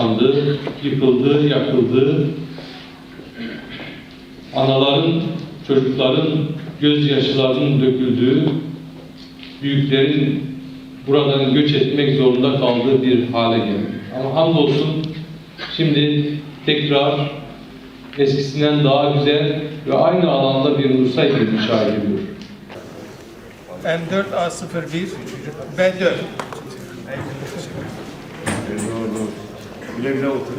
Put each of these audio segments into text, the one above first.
yaşandı, yıkıldı, yakıldı. Anaların, çocukların gözyaşlarının döküldüğü, büyüklerin buradan göç etmek zorunda kaldığı bir hale geldi. Ama hamdolsun şimdi tekrar eskisinden daha güzel ve aynı alanda bir Nursay gibi müşahede ediyor. M4A01 B4. Güle güle otur.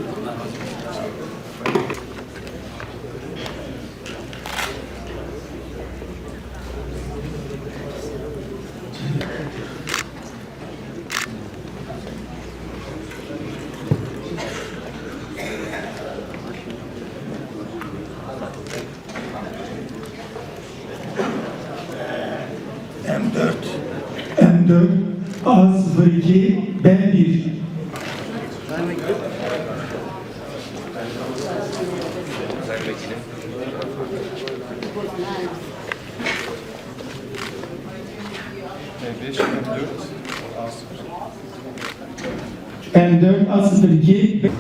M4 A02 B1. M4 A02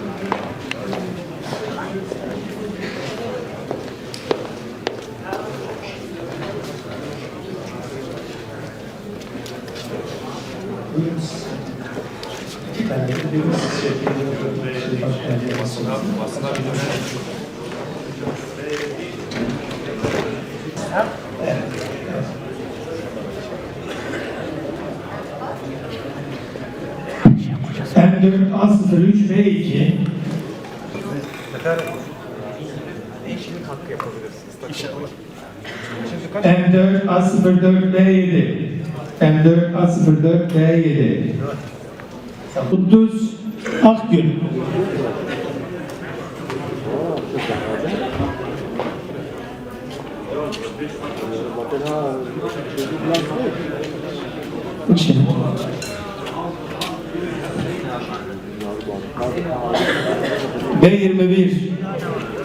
M4 A03 B2. M4 A04 B7. M4 A04 B7. Kudüs Akgün. B21.